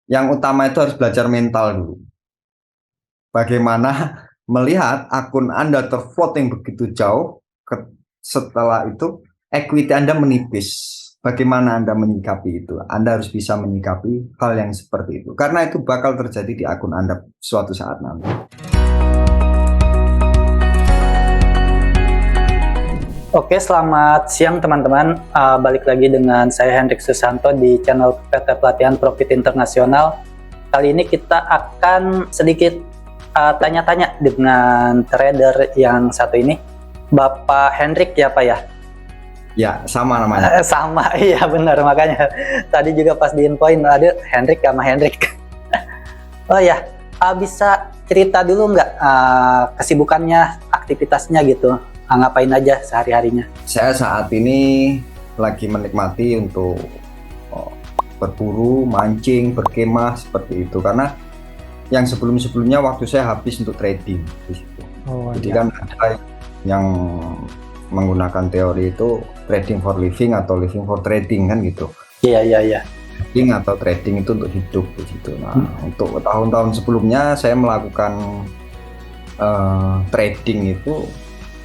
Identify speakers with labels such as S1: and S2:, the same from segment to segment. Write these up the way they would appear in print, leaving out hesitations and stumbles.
S1: Yang utama itu harus belajar mental dulu. Bagaimana melihat akun Anda terfloating begitu jauh, setelah itu equity Anda menipis. Bagaimana Anda menyikapi itu? Anda harus bisa menyikapi hal yang seperti itu. Karena itu bakal terjadi di akun Anda suatu saat nanti.
S2: Oke, selamat siang teman-teman. Balik lagi dengan saya Hendrik Susanto di channel PT Pelatihan Profit Internasional. Kali ini kita akan sedikit tanya-tanya dengan trader yang satu ini, Bapak Hendrik ya Pak ya?
S1: Ya, sama namanya.
S2: Sama, iya benar. Makanya tadi juga pas diinfoin ada Hendrik sama Hendrik. Oh ya, bisa cerita dulu nggak kesibukannya, aktivitasnya gitu? Ngapain aja sehari-harinya?
S1: Saya saat ini lagi menikmati untuk berburu, mancing, berkemah seperti itu. Karena yang sebelum-sebelumnya waktu saya habis untuk trading di situ. Jadi
S2: iya.
S1: kan ada yang menggunakan teori itu trading for living atau living for trading kan gitu.
S2: Iya.
S1: Trading atau trading itu untuk hidup di situ. Nah, untuk tahun-tahun sebelumnya saya melakukan trading itu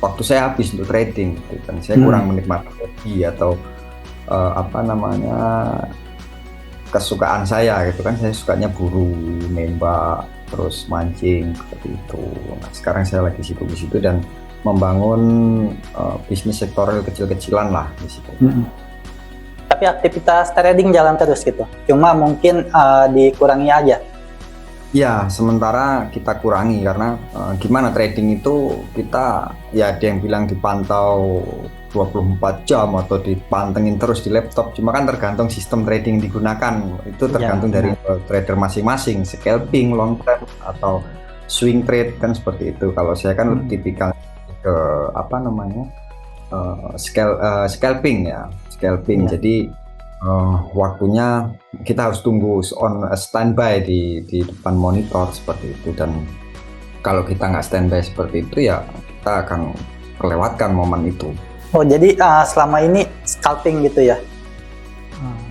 S1: waktu saya habis untuk trading gitu kan. Saya kurang menikmati hobi atau kesukaan saya gitu kan. Saya sukanya buru, nembak, terus mancing seperti itu. Nah, sekarang saya lagi sibuk di situ dan membangun bisnis sektoral kecil-kecilan lah di situ.
S2: Tapi aktivitas trading jalan terus gitu. Cuma mungkin dikurangi aja.
S1: Ya, sementara kita kurangi karena gimana trading itu kita ya ada yang bilang dipantau 24 jam atau dipantengin terus di laptop. Cuma kan tergantung sistem trading digunakan. Itu tergantung dari trader masing-masing, scalping, long term atau swing trade kan seperti itu. Kalau saya kan tipikal ke scalping ya, scalping. Jadi waktunya kita harus tunggu on standby di depan monitor seperti itu, dan kalau kita nggak standby seperti itu ya kita akan melewatkan momen itu.
S2: Oh jadi selama ini scalping gitu ya?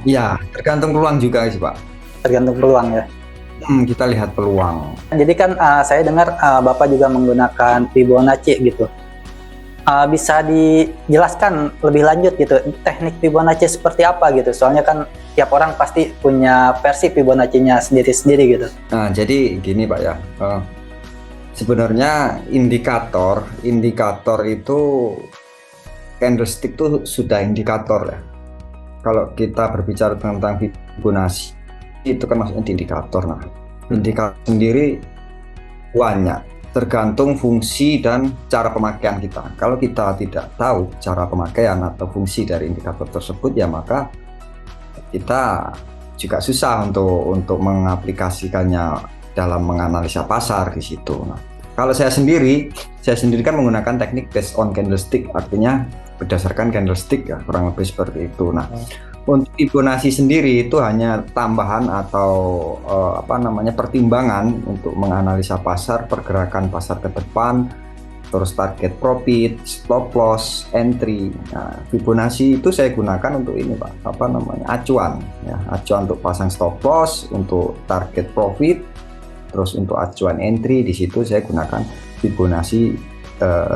S1: Iya, tergantung peluang juga sih Pak.
S2: Tergantung peluang ya?
S1: Kita lihat peluang.
S2: Jadi kan saya dengar Bapak juga menggunakan Fibonacci gitu. Bisa dijelaskan lebih lanjut gitu teknik Fibonacci seperti apa gitu, soalnya kan tiap orang pasti punya versi Fibonacci-nya sendiri-sendiri gitu.
S1: Nah jadi gini Pak ya, sebenarnya indikator itu candlestick itu sudah indikator ya. Kalau kita berbicara tentang Fibonacci itu kan maksudnya indikator. Nah indikator sendiri banyak, tergantung fungsi dan cara pemakaian kita. Kalau kita tidak tahu cara pemakaian atau fungsi dari indikator tersebut, ya maka kita juga susah untuk mengaplikasikannya dalam menganalisa pasar di situ. Nah, kalau saya sendiri kan menggunakan teknik based on candlestick, artinya berdasarkan candlestick ya, kurang lebih seperti itu. Nah, untuk Fibonacci sendiri itu hanya tambahan atau pertimbangan untuk menganalisa pasar, pergerakan pasar ke depan, terus target profit, stop loss, entry. Nah, Fibonacci itu saya gunakan untuk ini Pak, acuan ya, acuan untuk pasang stop loss, untuk target profit, terus untuk acuan entry. Di situ saya gunakan Fibonacci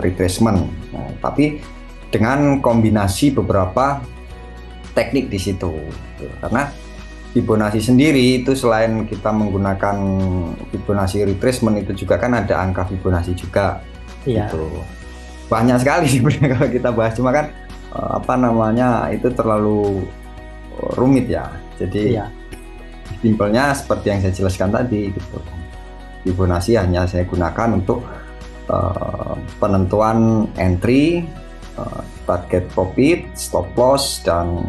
S1: retracement. Nah, tapi dengan kombinasi beberapa teknik di situ, karena Fibonacci sendiri itu selain kita menggunakan Fibonacci retracement itu juga kan ada angka Fibonacci juga. Gitu. Banyak sekali sebenarnya kalau kita bahas, cuma kan itu terlalu rumit ya. Jadi simpelnya seperti yang saya jelaskan tadi gitu. Fibonacci hanya saya gunakan untuk penentuan entry, target profit, stop loss, dan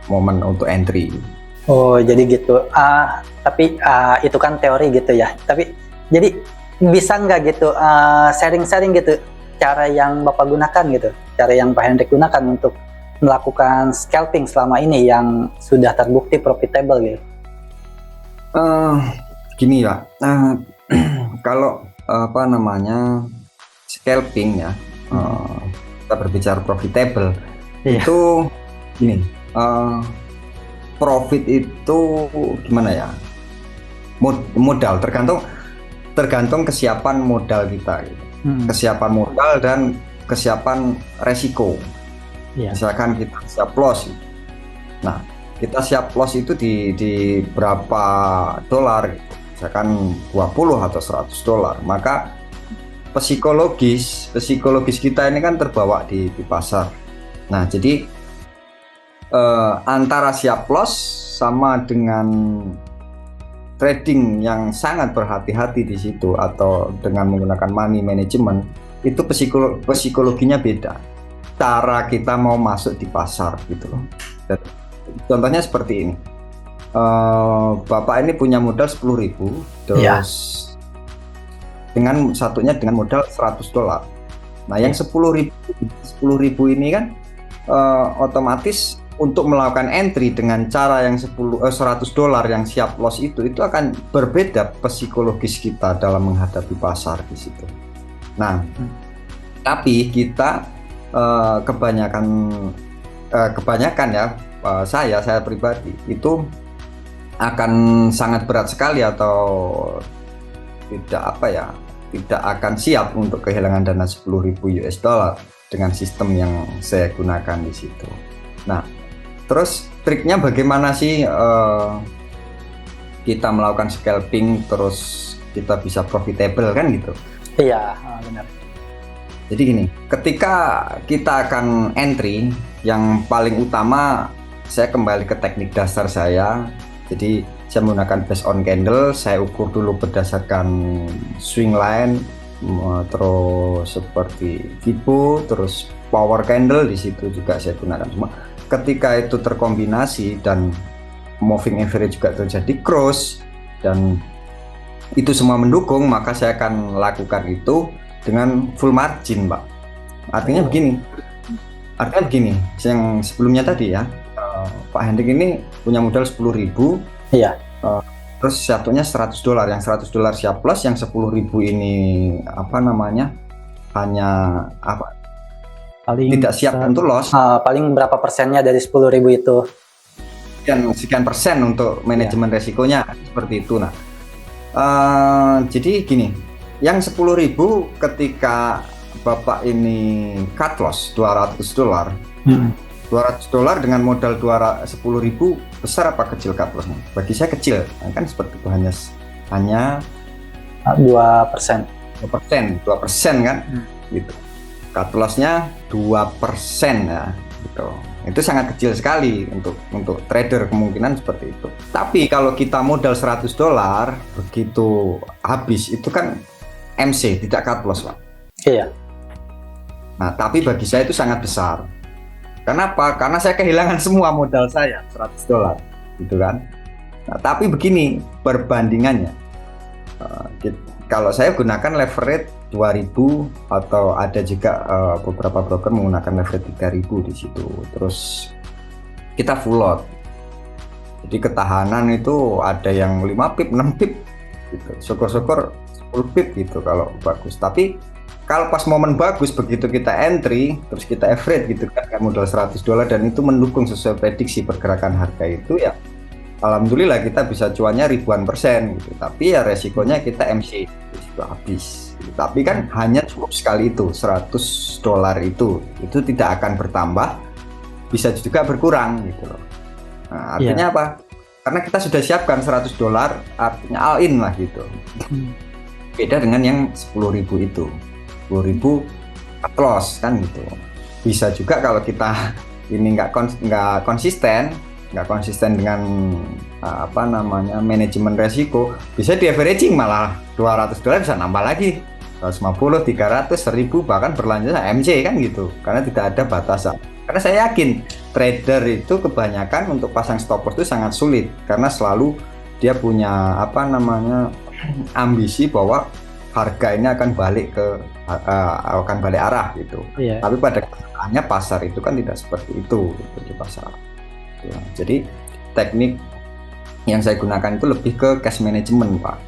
S1: momen untuk entry.
S2: Oh jadi gitu. Tapi itu kan teori gitu ya. Tapi jadi bisa nggak gitu sharing-sharing gitu cara yang Bapak gunakan gitu, cara yang Pak Hendrik gunakan untuk melakukan scalping selama ini yang sudah terbukti profitable gitu?
S1: Gini Pak, kalau scalping ya, kita berbicara profitable itu gini, profit itu gimana ya? Modal tergantung kesiapan modal kita gitu. Kesiapan modal dan kesiapan resiko. Misalkan kita siap loss. Nah, kita siap loss itu di berapa dolar gitu. Misalkan 20 atau 100 dolar. Maka psikologis kita ini kan terbawa di pasar. Nah, jadi antara siap loss sama dengan trading yang sangat berhati-hati di situ atau dengan menggunakan money management itu psikologinya beda. Cara kita mau masuk di pasar gitu loh. Dan contohnya seperti ini. Bapak ini punya modal 10.000 terus dengan satunya dengan modal 100 dolar. Nah, yang 10.000 ini kan otomatis untuk melakukan entry dengan cara yang 100 dolar yang siap loss itu akan berbeda psikologis kita dalam menghadapi pasar di situ. Nah, tapi kita kebanyakan ya saya pribadi itu akan sangat berat sekali atau tidak akan siap untuk kehilangan dana 10.000 US dollar dengan sistem yang saya gunakan di situ. Nah, terus triknya bagaimana sih kita melakukan scalping terus kita bisa profitable kan gitu?
S2: Iya, benar.
S1: Jadi gini, ketika kita akan entry, yang paling utama saya kembali ke teknik dasar saya. Jadi saya menggunakan based on candle, saya ukur dulu berdasarkan swing line, terus seperti Fibo, terus power candle di situ juga saya gunakan semua. Ketika itu terkombinasi dan moving average juga terjadi cross dan itu semua mendukung, maka saya akan lakukan itu dengan full margin, Pak. Artinya begini, yang sebelumnya tadi ya, Pak Hendrik ini punya modal 10.000.
S2: Iya.
S1: Terus satunya 100 dolar, yang 100 dolar siap plus, yang 10.000 ini hanya tidak siap untuk loss.
S2: Paling berapa persennya dari 10.000 itu?
S1: Sekian persen untuk manajemen resikonya seperti itu. Nah, jadi gini, yang 10.000 ketika Bapak ini cut loss 200 dolar. 200 dolar dengan modal 10.000, besar apa kecil cut lossnya? Bagi saya kecil, kan seperti itu, hanya
S2: 2%.
S1: 2% kan, gitu. Cut lossnya 2% ya, gitu. Itu sangat kecil sekali untuk trader, kemungkinan seperti itu. Tapi kalau kita modal 100 dolar, begitu habis itu kan MC, tidak cut loss, Pak.
S2: Iya.
S1: Nah, tapi bagi saya itu sangat besar. Kenapa? Karena saya kehilangan semua modal saya, 100 dolar, gitu kan. Nah, tapi begini perbandingannya. Kalau saya gunakan leverage 2.000 atau ada juga beberapa broker menggunakan leverage 3.000 di situ. Terus kita full lot. Jadi ketahanan itu ada yang 5 pip, 6 pip gitu. Syukur-syukur 10 pip gitu kalau bagus. Tapi kalau pas momen bagus, begitu kita entry terus kita average gitu kan modal 100 dolar dan itu mendukung sesuai prediksi pergerakan harga itu, ya alhamdulillah kita bisa cuannya ribuan persen gitu. Tapi ya resikonya kita MC itu habis gitu. Tapi kan hanya cukup sekali itu 100 dolar itu tidak akan bertambah, bisa juga berkurang gitu loh. Nah, artinya apa? Karena kita sudah siapkan 100 dolar, artinya all in lah gitu. Beda dengan yang 10.000 itu, 10.000 cut loss kan gitu. Bisa juga kalau kita ini nggak konsisten dengan manajemen resiko, bisa di averaging malah 200 dolar bisa nambah lagi 150, 300, 1000 bahkan berlanjut MC kan gitu, karena tidak ada batasan. Karena saya yakin trader itu kebanyakan untuk pasang stop loss itu sangat sulit karena selalu dia punya ambisi bahwa harga ini akan balik arah gitu. Tapi pada kenyataannya pasar itu kan tidak seperti itu gitu, di pasar. Ya, jadi teknik yang saya gunakan itu lebih ke cash management, Pak.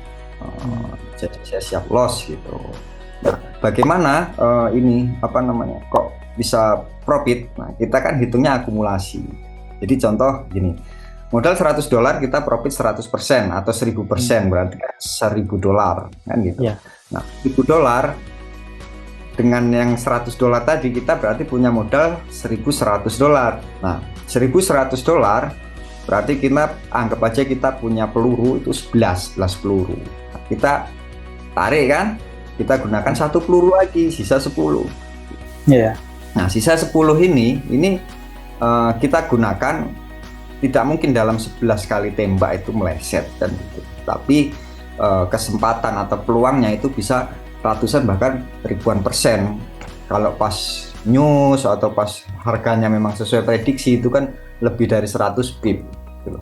S1: Jadi saya siap loss gitu. Nah, bagaimana kok bisa profit? Nah, kita kan hitungnya akumulasi. Jadi contoh gini, Modal $100 kita profit 100% atau 1000%, berarti kan $1.000 kan gitu.
S2: Iya.
S1: Nah, $1.000 dengan yang $100 tadi kita berarti punya modal $1.100. Nah, $1.100 berarti kita anggap aja kita punya peluru itu 11 peluru. Nah, kita tarik kan, kita gunakan satu peluru lagi, sisa 10.
S2: Iya.
S1: Nah, sisa 10 ini kita gunakan. Tidak mungkin dalam 11 kali tembak itu meleset dan gitu. Tapi kesempatan atau peluangnya itu bisa ratusan bahkan ribuan persen. Kalau pas news atau pas harganya memang sesuai prediksi itu kan lebih dari 100 pip gitu.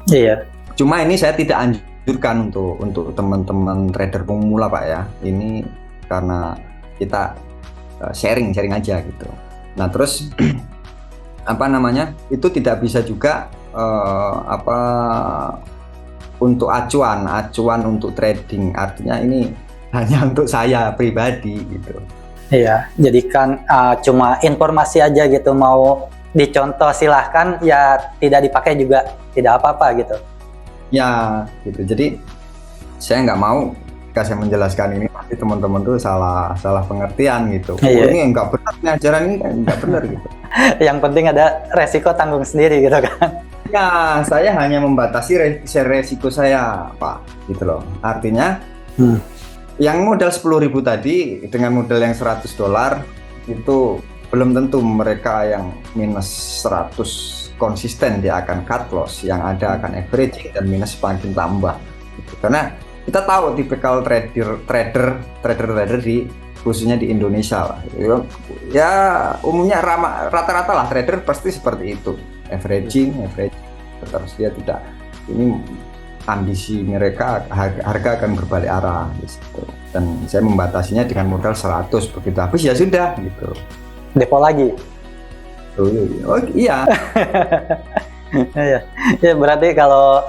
S2: Iya.
S1: Cuma ini saya tidak anjurkan untuk teman-teman trader pemula Pak ya. Ini karena kita sharing aja gitu. Nah, terus itu tidak bisa juga untuk acuan untuk trading, artinya ini hanya untuk saya pribadi gitu.
S2: Iya, jadikan cuma informasi aja gitu, mau dicontoh silahkan, ya tidak dipakai juga tidak apa-apa gitu.
S1: Ya gitu, jadi saya nggak mau ketika saya menjelaskan ini pasti teman-teman tuh salah pengertian gitu.
S2: Iya.
S1: Ini nggak benar nih, ajaran ini nggak benar gitu.
S2: Yang penting ada resiko tanggung sendiri gitu kan.
S1: Ya, saya hanya membatasi resiko saya, Pak, gitu loh. Artinya, yang modal 10.000 tadi dengan modal yang $100 itu belum tentu mereka yang minus 100 konsisten dia akan cut loss, yang ada akan averaging dan minus semakin tambah. Gitu. Karena kita tahu tipikal trader di khususnya di Indonesia lah. Ya umumnya rata-rata lah trader pasti seperti itu. Averaging terus dia tidak, ini ambisi mereka harga akan berbalik arah gitu. Dan saya membatasinya dengan modal 100, begitu habis ya sudah gitu.
S2: Depo lagi.
S1: Oh iya.
S2: Ya berarti kalau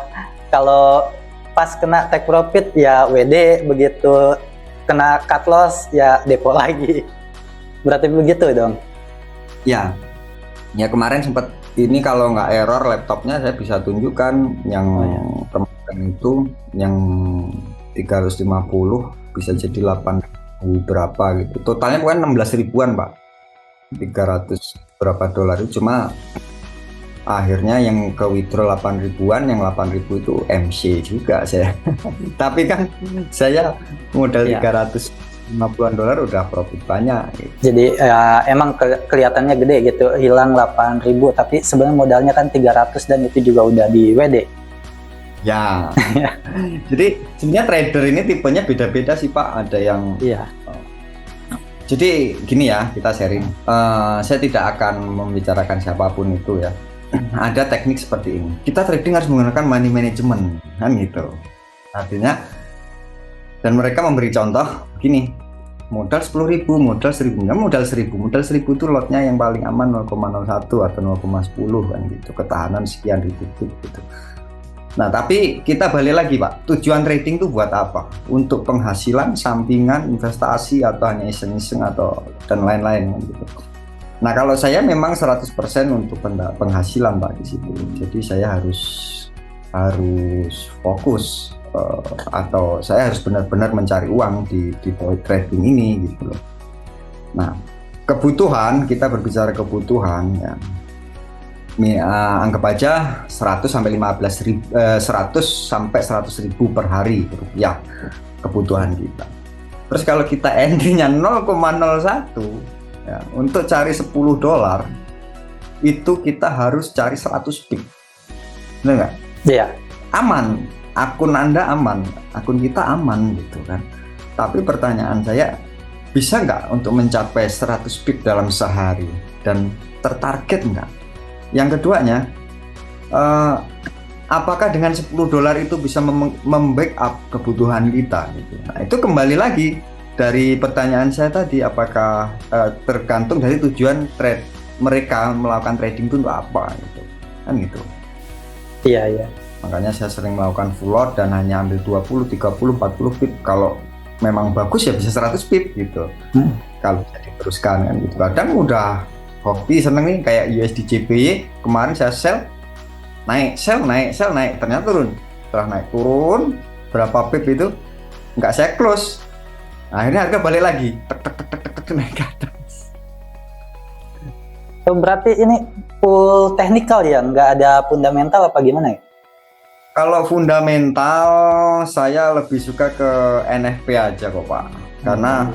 S2: pas kena take profit ya WD, begitu kena cut loss ya depo lagi. Berarti begitu dong.
S1: Ya kemarin sempat ini, kalau nggak error laptopnya saya bisa tunjukkan yang kemarin itu yang 350 bisa jadi 8.000 berapa gitu. Totalnya bukan 16 ribuan Pak. 300 berapa dolar itu, cuma akhirnya yang ke withdraw 8 ribuan, yang 8 ribu itu MC juga saya. Tapi kan saya modal $350 udah profit banyak gitu.
S2: Jadi emang kelihatannya gede gitu, hilang 8.000, tapi sebenarnya modalnya kan 300 dan itu juga udah di WD.
S1: Ya. Jadi sebenarnya trader ini tipenya beda-beda sih Pak. Ada yang jadi gini ya, kita sharing. Saya tidak akan membicarakan siapapun itu ya. Ada teknik seperti ini. Kita trading harus menggunakan money management kan gitu. Artinya, dan mereka memberi contoh begini, modal 10.000, modal 1.000, modal 1.000 itu lotnya yang paling aman 0,01 atau 0,10 kan gitu, ketahanan sekian ribu gitu. Nah, tapi kita balik lagi Pak, tujuan trading itu buat apa? Untuk penghasilan, sampingan, investasi, atau hanya iseng-iseng atau dan lain-lain gitu. Nah, kalau saya memang 100% untuk penghasilan Pak di situ. Jadi saya harus fokus atau saya harus benar-benar mencari uang di trading ini gitu loh. Nah, kebutuhan, kita berbicara kebutuhan ya. Anggap aja 100 sampai 100.000 per hari rupiah kebutuhan kita. Terus kalau kita entry-nya 0,01 ya, untuk cari $10 itu kita harus cari 100 pip. Benar nggak?
S2: Iya.
S1: Aman, akun Anda aman, akun kita aman gitu kan. Tapi pertanyaan saya, bisa nggak untuk mencapai 100 pip dalam sehari dan tertarget nggak? Yang keduanya, apakah dengan $10 itu bisa membackup kebutuhan kita gitu. Nah, itu kembali lagi dari pertanyaan saya tadi, apakah tergantung dari tujuan trade mereka melakukan trading itu untuk apa gitu. Kan gitu.
S2: Iya.
S1: Makanya saya sering melakukan full lot dan hanya ambil 20, 30, 40 pip. Kalau memang bagus ya bisa 100 pip gitu. Kalau bisa diteruskan kan gitu. Kadang udah hobi seneng nih kayak USD JPY, kemarin saya sell naik, sell naik, ternyata turun. Setelah naik turun berapa pip itu nggak saya close. Nah, akhirnya harga balik lagi, naik ke atas.
S2: So, berarti ini full technical ya, nggak ada fundamental apa gimana ya?
S1: Kalau fundamental saya lebih suka ke NFP aja kok Pak, karena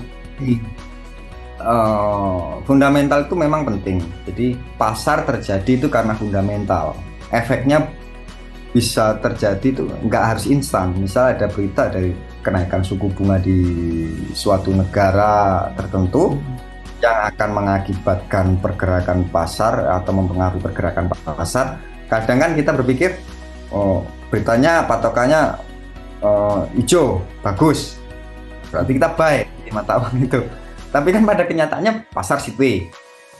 S1: fundamental itu memang penting. Jadi pasar terjadi itu karena fundamental. Efeknya bisa terjadi itu nggak harus instan. Misal ada berita dari kenaikan suku bunga di suatu negara tertentu yang akan mengakibatkan pergerakan pasar atau mempengaruhi pergerakan pasar. Kadang kan kita berpikir, oh beritanya patokannya hijau, bagus, berarti kita buy di mata uang itu. Tapi kan pada kenyataannya pasar sideways,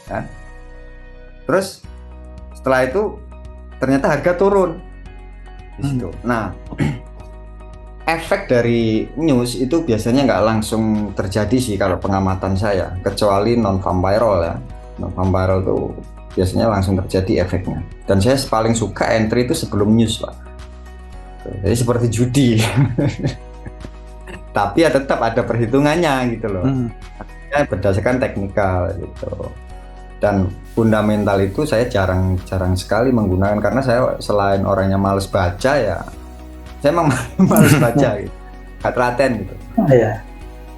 S1: kan? Terus setelah itu ternyata harga turun di situ. Nah, efek dari news itu biasanya nggak langsung terjadi sih kalau pengamatan saya, kecuali non-farm payroll ya. Non-farm payroll itu biasanya langsung terjadi efeknya. Dan saya paling suka entry itu sebelum news, Pak. Jadi seperti judi. Tapi ya tetap ada perhitungannya gitu loh. Berdasarkan teknikal gitu. Dan fundamental itu saya jarang sekali menggunakan, karena saya selain orangnya males baca ya, saya emang males baca gitu, nggak telaten gitu.
S2: Iya.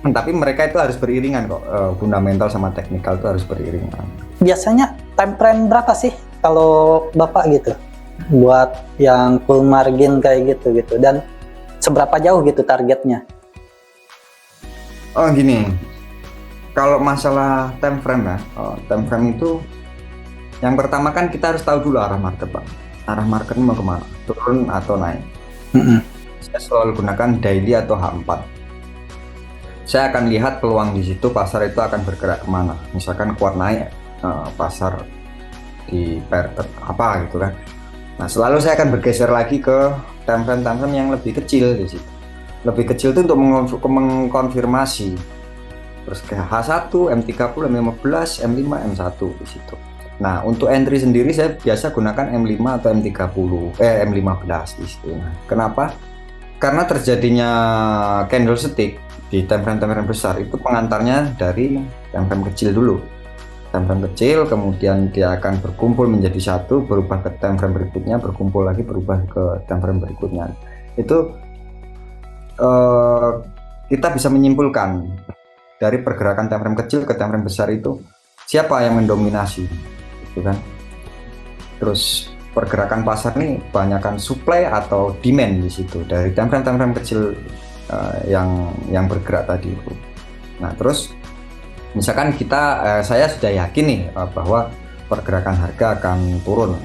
S1: Tapi mereka itu harus beriringan kok, fundamental sama teknikal itu harus beriringan.
S2: Biasanya time frame berapa sih kalau Bapak gitu buat yang full margin kayak gitu, dan seberapa jauh gitu targetnya?
S1: Oh gini, kalau masalah time frame ya, time frame itu yang pertama kan kita harus tahu dulu arah market Pak. Arah market mau kemana, turun atau naik. Saya selalu gunakan daily atau H4. Saya akan lihat peluang di situ, pasar itu akan bergerak kemana. Misalkan kuat naik, pasar di pair apa gitu kan. Nah selalu saya akan bergeser lagi ke time frame yang lebih kecil di situ. Lebih kecil itu untuk mengkonfirmasi. Terus ke H1, M30, M15, M5, M1 di situ. Nah, untuk entry sendiri saya biasa gunakan M5 atau M15 di situ. Nah, kenapa? Karena terjadinya candlestick di time frame besar itu pengantarnya dari time frame kecil dulu. Time frame kecil, kemudian dia akan berkumpul menjadi satu, berubah ke time frame berikutnya, berkumpul lagi, berubah ke time frame berikutnya. Itu kita bisa menyimpulkan dari pergerakan time frame kecil ke time frame besar itu siapa yang mendominasi, gitu kan? Terus pergerakan pasar nih banyakkan supply atau demand di situ dari time frame kecil yang bergerak tadi itu. Nah terus misalkan saya sudah yakin nih bahwa pergerakan harga akan turun.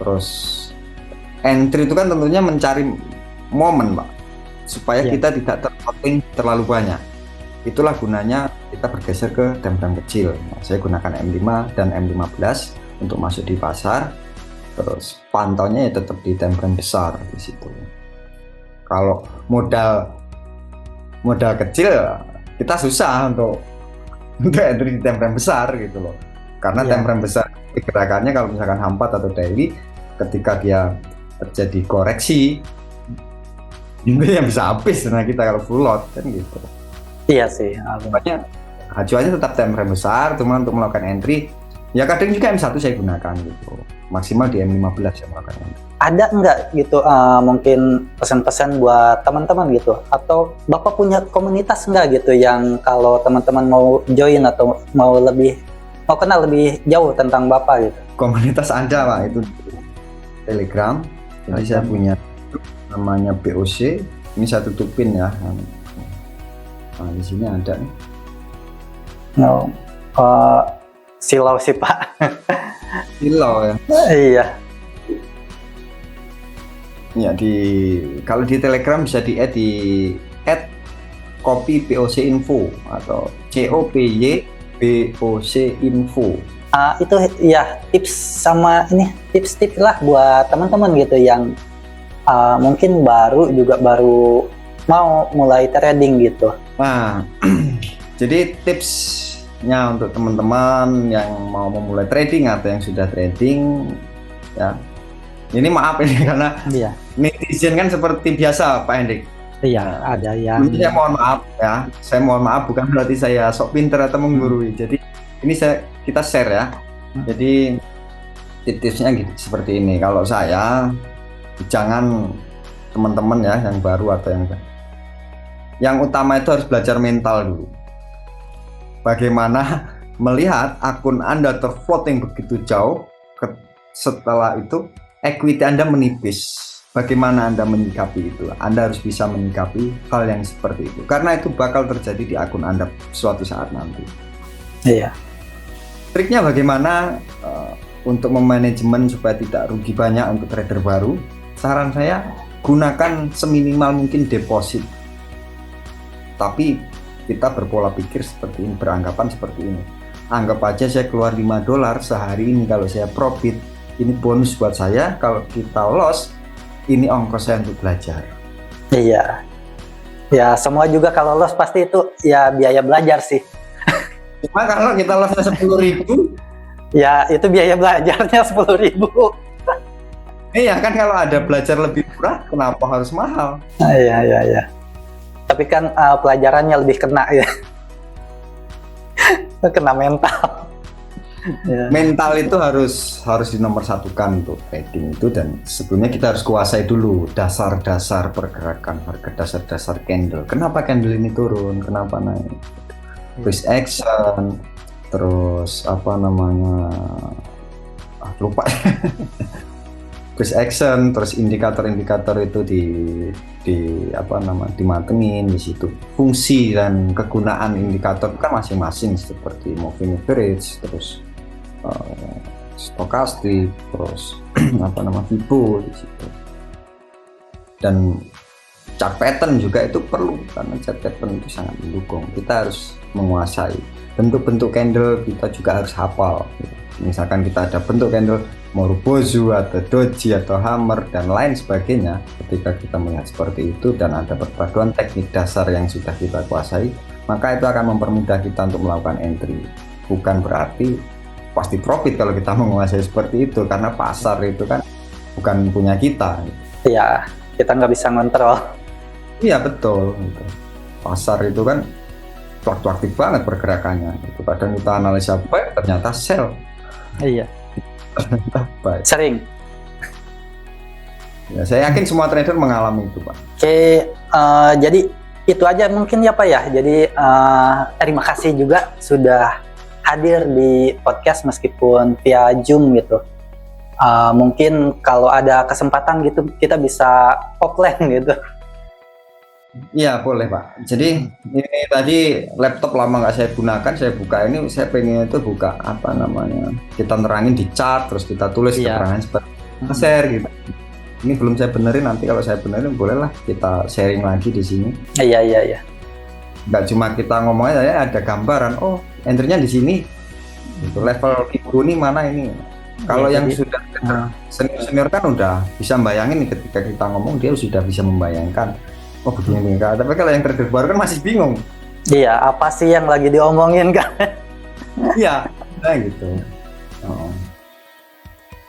S1: Terus entry itu kan tentunya mencari momen Pak, supaya kita tidak terloading terlalu banyak. Itulah gunanya kita bergeser ke time frame kecil. Nah, saya gunakan M5 dan M15 untuk masuk di pasar. Terus pantaunya ya tetap di time frame besar di situ. Kalau modal kecil kita susah untuk entry di time frame besar gitu loh. Karena time frame besar gerakannya kalau misalkan H4 atau daily, ketika dia terjadi koreksi itu yang bisa habis karena kita kalau full lot kan gitu.
S2: Iya sih.
S1: Makanya acuannya tetap time frame besar, cuma untuk melakukan entry ya kadang juga M1 saya gunakan gitu. Maksimal di M15 saya melakukan entry. Ada
S2: nggak gitu mungkin pesan-pesan buat teman-teman gitu, atau Bapak punya komunitas nggak gitu yang kalau teman-teman mau join atau mau kenal lebih jauh tentang Bapak gitu?
S1: Komunitas ada Pak, itu Telegram. Jadi saya punya namanya BOC. Ini saya tutupin ya. Nah, di sini ada nih.
S2: No, silau sih Pak.
S1: Silau ya.
S2: Iya.
S1: Ya kalau di Telegram bisa di-add di @copy BOC info atau COPY BOC info.
S2: Itu ya tips sama ini tips-tips lah buat teman-teman gitu yang mungkin baru mau mulai trading gitu.
S1: Nah, jadi tipsnya untuk teman-teman yang mau memulai trading atau yang sudah trading ya, Ini maaf ini karena
S2: Iya.
S1: netizen kan seperti biasa Pak Hendrik.
S2: Iya, ada yang
S1: Ini saya mohon maaf ya. Saya mohon maaf bukan berarti saya sok pinter atau menggurui. Jadi ini kita share ya. Jadi tipsnya gitu seperti ini. Kalau saya jangan teman-teman ya yang baru atau yang utama itu harus belajar mental dulu. Bagaimana melihat akun Anda tervoting begitu jauh, setelah itu equity Anda menipis. Bagaimana Anda menyikapi itu? Anda harus bisa menyikapi hal yang seperti itu, karena itu bakal terjadi di akun Anda suatu saat nanti.
S2: Iya.
S1: Triknya bagaimana untuk memanajemen supaya tidak rugi banyak untuk trader baru? Saran saya, gunakan seminimal mungkin deposit. Tapi kita berpola pikir seperti ini, beranggapan seperti ini. Anggap aja saya keluar $5 sehari ini, kalau saya profit, ini bonus buat saya. Kalau kita loss, ini ongkos saya untuk belajar.
S2: Iya. Ya, semua juga kalau loss pasti itu ya biaya belajar sih.
S1: Cuma kalau kita lossnya 10.000,
S2: ya itu biaya belajarnya 10.000.
S1: iya kan, kalau ada belajar lebih murah, kenapa harus mahal?
S2: Iya. Tapi kan pelajarannya lebih kena ya. Kena mental. Ya.
S1: Mental itu harus dinomorsatukan untuk trading itu, dan sebelumnya kita harus kuasai dulu dasar-dasar pergerakan harga, dasar-dasar candle. Kenapa candle ini turun? Kenapa naik? Price action, terus lupa. Price action, terus indikator-indikator itu dimatengin di situ. Fungsi dan kegunaan indikator kan masing-masing, seperti moving average, terus stokastik, terus Fibo di situ. Dan chart pattern juga itu perlu, karena chart pattern itu sangat mendukung. Kita harus menguasai bentuk-bentuk candle, kita juga harus hafal. Misalkan kita ada bentuk candle Marubozu atau Doji atau Hammer dan lain sebagainya, ketika kita melihat seperti itu dan ada perpaduan teknik dasar yang sudah kita kuasai, maka itu akan mempermudah kita untuk melakukan entry. Bukan berarti pasti profit kalau kita menguasai seperti itu, karena pasar itu kan bukan punya kita.
S2: Iya, kita nggak bisa ngontrol.
S1: Iya betul. Pasar itu kan fluktuatif banget pergerakannya. Itu kadang kita analisa buy, ternyata sell.
S2: Iya.
S1: Baik.
S2: Sering.
S1: Ya, saya yakin semua trader mengalami itu, Pak.
S2: Oke, jadi itu aja mungkin ya Pak ya. Jadi terima kasih juga sudah hadir di podcast meskipun via Zoom gitu. Mungkin kalau ada kesempatan gitu kita bisa offline gitu.
S1: Iya boleh Pak. Jadi ini tadi laptop lama nggak saya gunakan, saya buka ini, saya pengen itu buka kita nerangin di chart, terus kita tulis keterangan seperti share gitu. Ini belum saya benerin, nanti kalau saya benerin bolehlah kita sharing lagi di sini.
S2: Iya.
S1: Nggak cuma kita ngomongnya, ya ada gambaran, oh entry-nya di sini, level Fibo ini mana ini. Kalau yang sudah senior kan udah bisa membayangin nih, ketika kita ngomong dia sudah bisa membayangkan, oh begini kan. Tapi kalau yang trader baru kan masih bingung.
S2: Iya, apa sih yang lagi diomongin kan?
S1: Iya, nah gitu.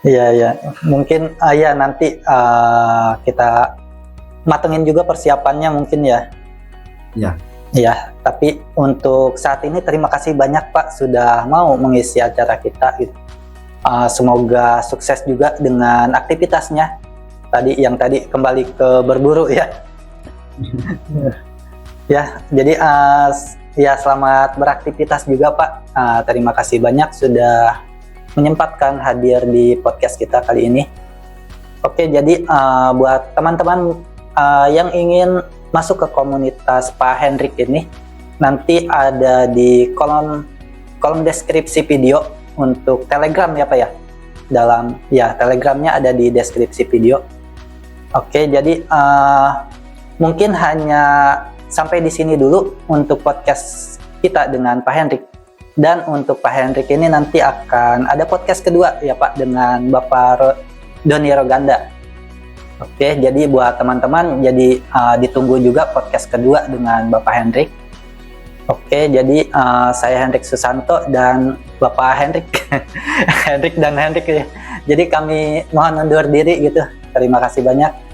S2: Iya. Mungkin ya nanti kita matengin juga persiapannya mungkin ya.
S1: Iya.
S2: Iya, tapi untuk saat ini terima kasih banyak Pak sudah mau mengisi acara kita. Semoga sukses juga dengan aktivitasnya. Tadi kembali ke berburu ya. Ya, jadi ya selamat beraktivitas juga Pak. Terima kasih banyak sudah menyempatkan hadir di podcast kita kali ini. Oke, jadi buat teman-teman yang ingin masuk ke komunitas Pak Hendrik ini, nanti ada di kolom deskripsi video untuk Telegram ya Pak ya. Telegramnya ada di deskripsi video. Oke, jadi mungkin hanya sampai di sini dulu untuk podcast kita dengan Pak Hendrik. Dan untuk Pak Hendrik ini nanti akan ada podcast kedua ya Pak dengan Bapak Doni Roganda. Oke, jadi buat teman-teman jadi ditunggu juga podcast kedua dengan Bapak Hendrik. Oke, jadi saya Hendrik Susanto dan Bapak Hendrik Hendrik dan Hendrik ya. Jadi kami mohon undur diri gitu. Terima kasih banyak.